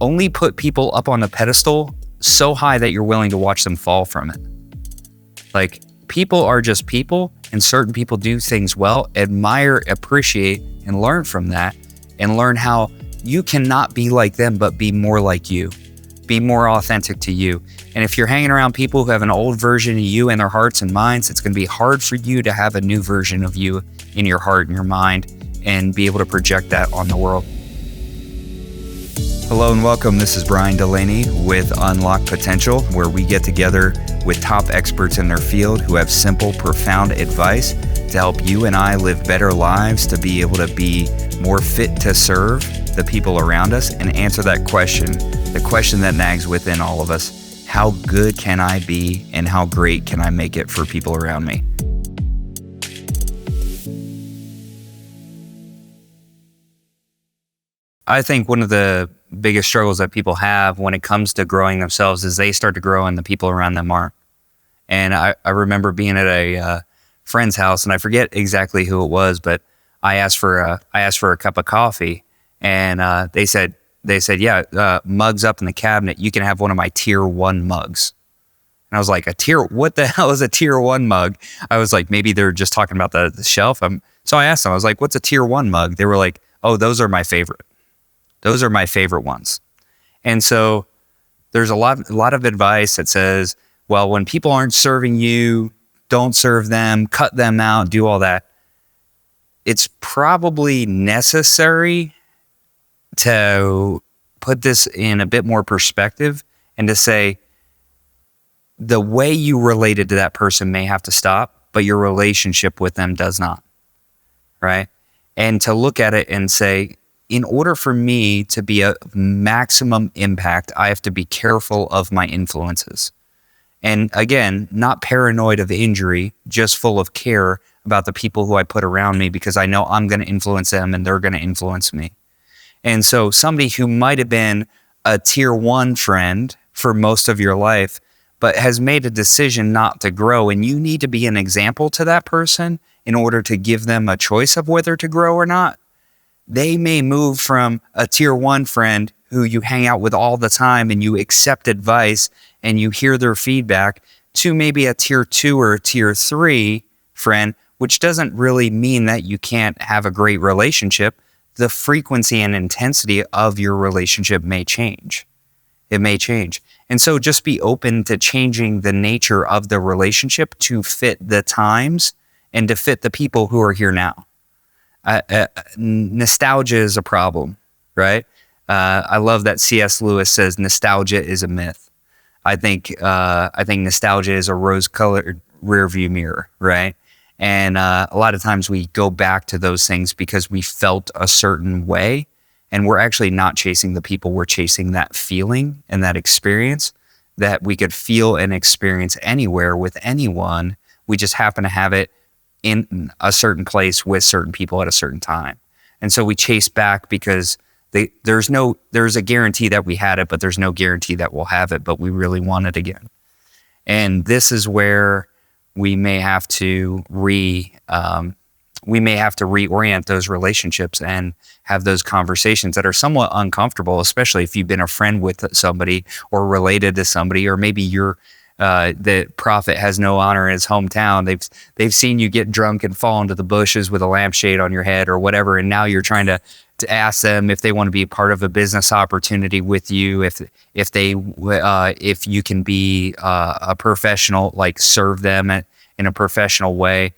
only put people up on a pedestal so high that you're willing to watch them fall from it. Like, people are just people, and certain people do things well. Admire, appreciate, and learn from that, and learn how you cannot be like them, but be more like you. Be more authentic to you. And if you're hanging around people who have an old version of you in their hearts and minds, it's going to be hard for you to have a new version of you in your heart and your mind and be able to project that on the world. Hello and welcome. This is Brian Delaney with Unlock Potential, where we get together with top experts in their field who have simple, profound advice to help you and I live better lives, to be able to be more fit to serve the people around us and answer that question, the question that nags within all of us: how good can I be and how great can I make it for people around me? I think one of the biggest struggles that people have when it comes to growing themselves is they start to grow and the people around them aren't. And I remember being at a friend's house, and I forget exactly who it was, but I asked for a cup of coffee, and they said, yeah, mugs up in the cabinet. You can have one of my tier 1 mugs. And I was like, what the hell is a tier 1 mug? I was like, maybe they're just talking about the shelf. So I asked them, I was like, what's a tier 1 mug? They were like, oh, those are my favorite. Those are my favorite ones. And so there's a lot of advice that says, well, when people aren't serving you, don't serve them, cut them out, do all that. It's probably necessary to put this in a bit more perspective and to say the way you related to that person may have to stop, but your relationship with them does not, right? And to look at it and say, in order for me to be a maximum impact, I have to be careful of my influences. And again, not paranoid of injury, just full of care about the people who I put around me, because I know I'm going to influence them and they're going to influence me. And so somebody who might have been a tier 1 friend for most of your life, but has made a decision not to grow, and you need to be an example to that person in order to give them a choice of whether to grow or not. They may move from a tier 1 friend who you hang out with all the time and you accept advice and you hear their feedback, to maybe a tier 2 or a tier 3 friend, which doesn't really mean that you can't have a great relationship. The frequency and intensity of your relationship may change. It may change. And so just be open to changing the nature of the relationship to fit the times and to fit the people who are here now. Nostalgia is a problem, right? I love that C.S. Lewis says nostalgia is a myth. I think nostalgia is a rose-colored rearview mirror, right? And a lot of times we go back to those things because we felt a certain way, and we're actually not chasing the people. We're chasing that feeling and that experience that we could feel and experience anywhere with anyone. We just happen to have it in a certain place with certain people at a certain time. And so we chase back because there's a guarantee that we had it, but there's no guarantee that we'll have it, but we really want it again. And this is where we may have to reorient those relationships and have those conversations that are somewhat uncomfortable, especially if you've been a friend with somebody or related to somebody, or maybe the prophet has no honor in his hometown. They've seen you get drunk and fall into the bushes with a lampshade on your head or whatever, and now you're trying to ask them if they want to be part of a business opportunity with you, if you can be a professional, like serve them in a professional way,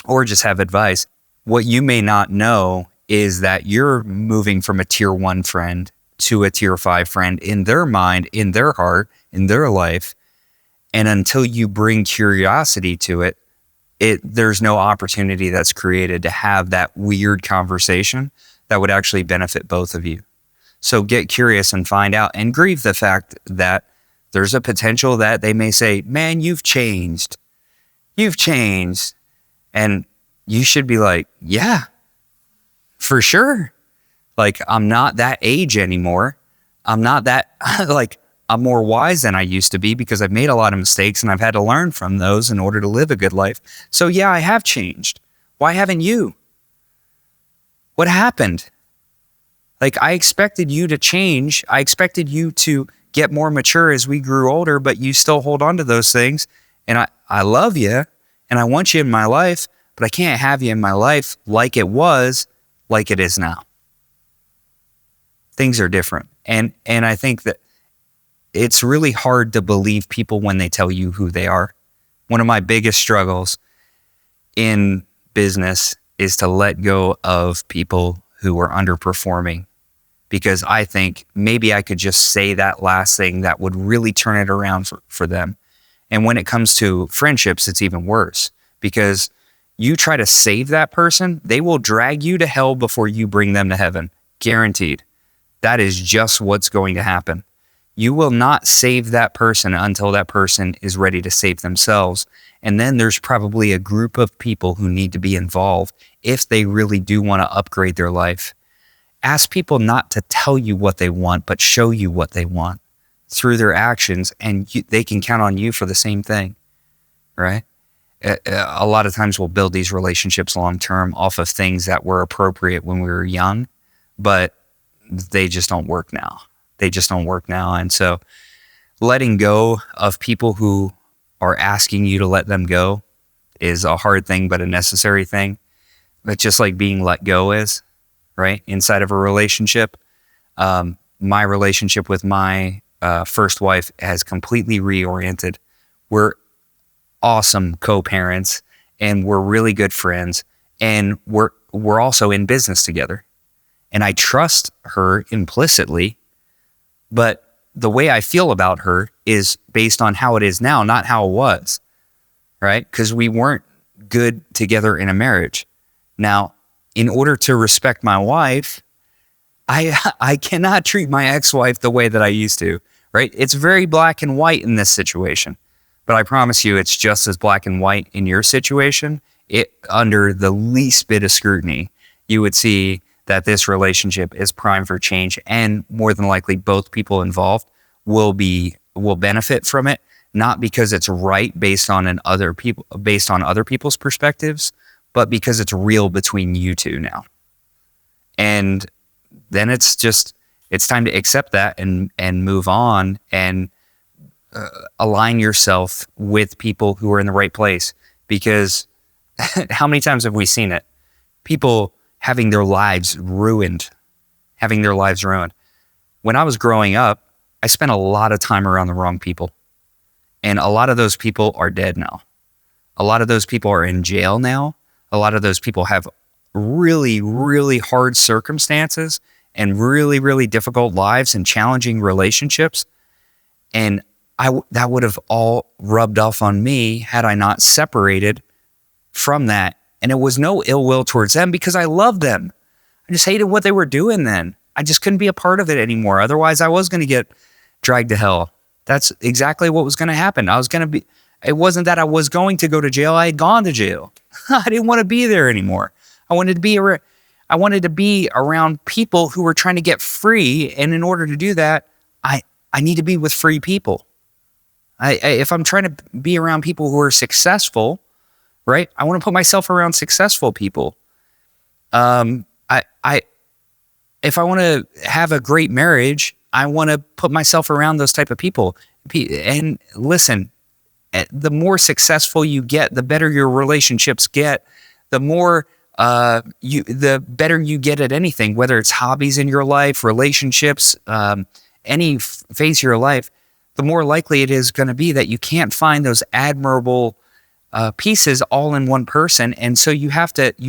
or just have advice. What you may not know is that you're moving from a tier 1 friend to a tier 5 friend in their mind, in their heart, in their life. And until you bring curiosity to it, there's no opportunity that's created to have that weird conversation that would actually benefit both of you. So get curious and find out, and grieve the fact that there's a potential that they may say, man, you've changed. You've changed. And you should be like, yeah, for sure. Like, I'm not that age anymore. I'm not that, I'm more wise than I used to be because I've made a lot of mistakes and I've had to learn from those in order to live a good life. So yeah, I have changed. Why haven't you? What happened? Like, I expected you to change. I expected you to get more mature as we grew older, but you still hold on to those things. And I love you and I want you in my life, but I can't have you in my life like it was, like it is now. Things are different. And I think that it's really hard to believe people when they tell you who they are. One of my biggest struggles in business is to let go of people who are underperforming, because I think maybe I could just say that last thing that would really turn it around for them. And when it comes to friendships, it's even worse, because you try to save that person, they will drag you to hell before you bring them to heaven. Guaranteed. That is just what's going to happen. You will not save that person until that person is ready to save themselves. And then there's probably a group of people who need to be involved if they really do want to upgrade their life. Ask people not to tell you what they want, but show you what they want through their actions, and they can count on you for the same thing, right? A lot of times we'll build these relationships long-term off of things that were appropriate when we were young, but they just don't work now. They just don't work now. And so letting go of people who are asking you to let them go is a hard thing, but a necessary thing. But just like being let go is, right? Inside of a relationship, my relationship with my first wife has completely reoriented. We're awesome co-parents and we're really good friends, and we're also in business together. And I trust her implicitly, but the way I feel about her is based on how it is now, not how it was, right? Because we weren't good together in a marriage. Now, in order to respect my wife, I cannot treat my ex-wife the way that I used to, right? It's very black and white in this situation, but I promise you it's just as black and white in your situation. Under the least bit of scrutiny, you would see that this relationship is primed for change, and more than likely both people involved will benefit from it, not because it's right based on other people's perspectives, but because it's real between you two now. And then it's time to accept that and move on and align yourself with people who are in the right place. Because how many times have we seen it? People having their lives ruined. When I was growing up, I spent a lot of time around the wrong people. And a lot of those people are dead now. A lot of those people are in jail now. A lot of those people have really, really hard circumstances and really, really difficult lives and challenging relationships. And that would have all rubbed off on me had I not separated from that. And it was no ill will towards them, because I loved them. I just hated what they were doing then. I just couldn't be a part of it anymore. Otherwise, I was going to get dragged to hell. That's exactly what was going to happen. It wasn't that I was going to go to jail. I had gone to jail. I didn't want to be there anymore. I wanted to be around people who were trying to get free. And in order to do that, I need to be with free people. If I'm trying to be around people who are successful, right? I want to put myself around successful people. If I want to have a great marriage, I want to put myself around those type of people. And listen, the more successful you get, the better your relationships get. The better you get at anything, whether it's hobbies in your life, relationships, any phase of your life, the more likely it is going to be that you can't find those admirable pieces all in one person. And so you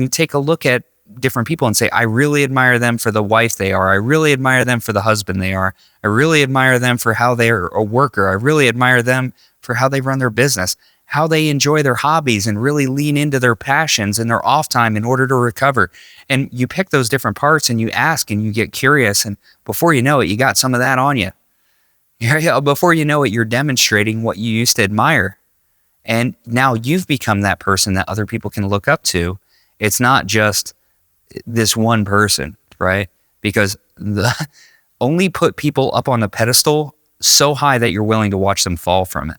take a look at different people and say, I really admire them for the wife they are. I really admire them for the husband they are. I really admire them for how they're a worker. I really admire them for how they run their business, how they enjoy their hobbies and really lean into their passions and their off time in order to recover. And you pick those different parts and you ask and you get curious. And before you know it, you got some of that on you. Before you know it, you're demonstrating what you used to admire. And now you've become that person that other people can look up to. It's not just this one person, right? Because only put people up on a pedestal so high that you're willing to watch them fall from it.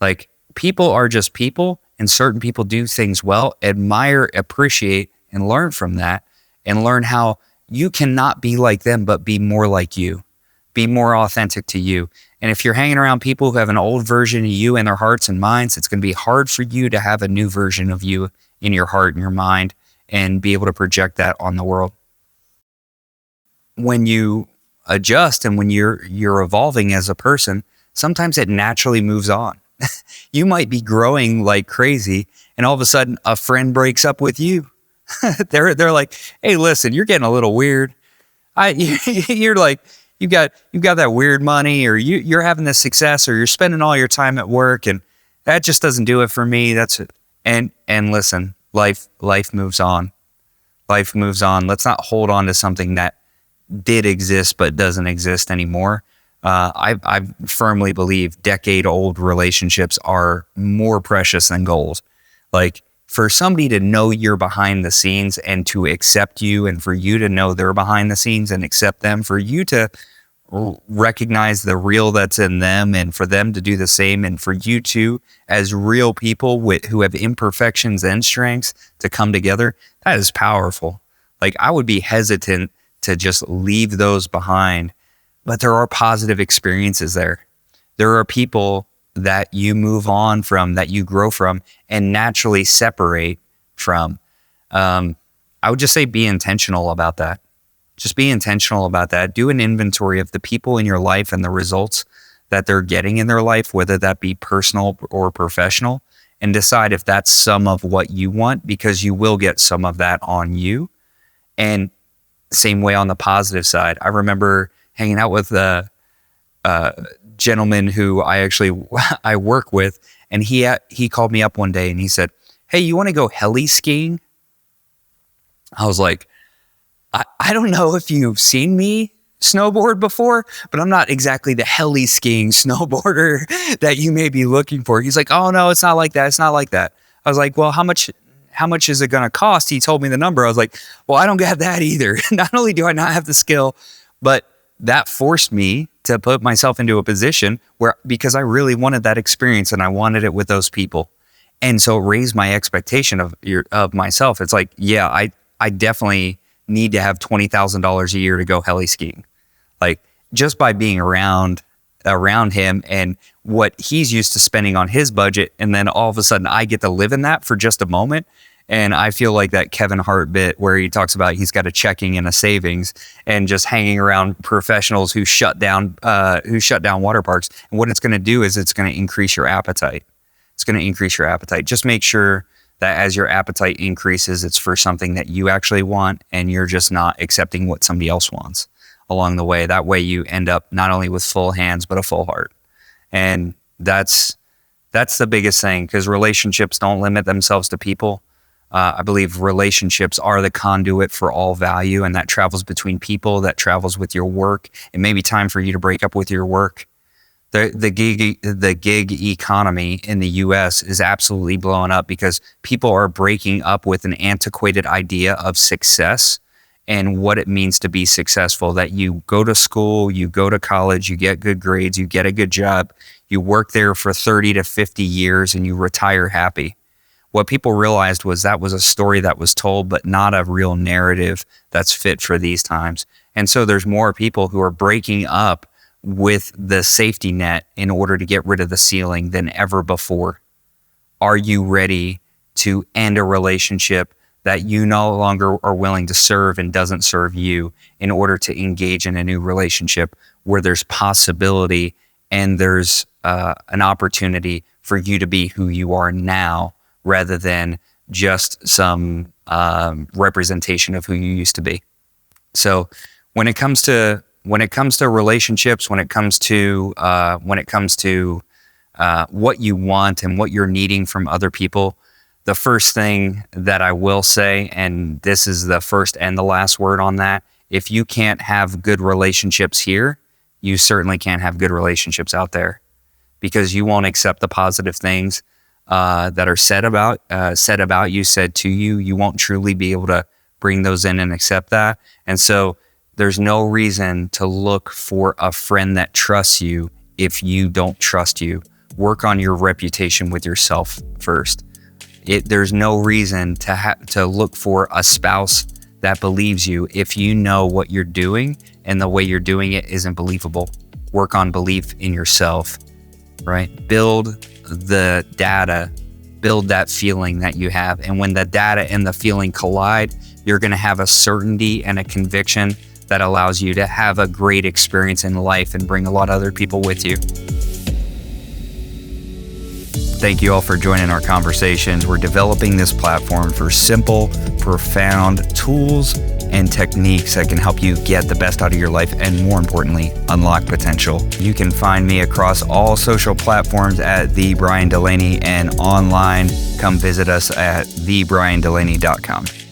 Like, people are just people, and certain people do things well. Admire, appreciate, and learn from that, and learn how you cannot be like them, but be more like you. Be more authentic to you. And if you're hanging around people who have an old version of you in their hearts and minds, it's going to be hard for you to have a new version of you in your heart and your mind and be able to project that on the world. When you adjust and when you're evolving as a person, sometimes it naturally moves on. You might be growing like crazy, and all of a sudden a friend breaks up with you. They're like, "Hey, listen, you're getting a little weird. You're like, you got that weird money, or you're having this success, or you're spending all your time at work, and that just doesn't do it for me." That's it. And listen, life moves on. Life moves on. Let's not hold on to something that did exist but doesn't exist anymore. I firmly believe decade-old relationships are more precious than gold. Like, for somebody to know you're behind the scenes and to accept you, and for you to know they're behind the scenes and accept them, for you to recognize the real that's in them and for them to do the same, and for you two as real people who have imperfections and strengths to come together, that is powerful. Like, I would be hesitant to just leave those behind, but there are positive experiences there. There are people that you move on from, that you grow from, and naturally separate from. I would just say be intentional about that. Just be intentional about that. Do an inventory of the people in your life and the results that they're getting in their life, whether that be personal or professional, and decide if that's some of what you want, because you will get some of that on you. And same way on the positive side. I remember hanging out with a gentleman who I work with, and he called me up one day and he said, "Hey, you want to go heli skiing?" I was like, I don't know if you've seen me snowboard before, but I'm not exactly the heli skiing snowboarder that you may be looking for. He's like, "Oh no, it's not like that. It's not like that." I was like, "Well, how much is it going to cost?" He told me the number. I was like, "Well, I don't get that either." Not only do I not have the skill, but that forced me to put myself into a position where, because I really wanted that experience and I wanted it with those people. And so it raised my expectation of myself. It's like, yeah, I definitely need to have $20,000 a year to go heli skiing. Like, just by being around him and what he's used to spending on his budget. And then all of a sudden I get to live in that for just a moment. And I feel like that Kevin Hart bit where he talks about he's got a checking and a savings, and just hanging around professionals who shut down water parks. And what it's going to do is it's going to increase your appetite. It's going to increase your appetite. Just make sure that as your appetite increases, it's for something that you actually want, and you're just not accepting what somebody else wants along the way. That way you end up not only with full hands, but a full heart. And that's the biggest thing, because relationships don't limit themselves to people. I believe relationships are the conduit for all value, and that travels between people, that travels with your work. It may be time for you to break up with your work. The gig economy in the US is absolutely blowing up because people are breaking up with an antiquated idea of success and what it means to be successful. That you go to school, you go to college, you get good grades, you get a good job, you work there for 30 to 50 years, and you retire happy. What people realized was that was a story that was told, but not a real narrative that's fit for these times. And so there's more people who are breaking up with the safety net in order to get rid of the ceiling than ever before. Are you ready to end a relationship that you no longer are willing to serve and doesn't serve you, in order to engage in a new relationship where there's possibility and there's an opportunity for you to be who you are now, rather than just some representation of who you used to be? So when it comes to relationships, when it comes to what you want and what you're needing from other people, the first thing that I will say, and this is the first and the last word on that, if you can't have good relationships here, you certainly can't have good relationships out there, because you won't accept the positive things that are said about you, said to you. You won't truly be able to bring those in and accept that. And so there's no reason to look for a friend that trusts you if you don't trust you. Work on your reputation with yourself first. There's no reason to look for a spouse that believes you if you know what you're doing and the way you're doing it isn't believable. Work on belief in yourself, right? Build the data, build that feeling that you have. And when the data and the feeling collide, you're going to have a certainty and a conviction that allows you to have a great experience in life and bring a lot of other people with you. Thank you all for joining our conversations. We're developing this platform for simple, profound tools and techniques that can help you get the best out of your life and, more importantly, unlock potential. You can find me across all social platforms at The Brian Delaney, and online, come visit us at thebriandelaney.com.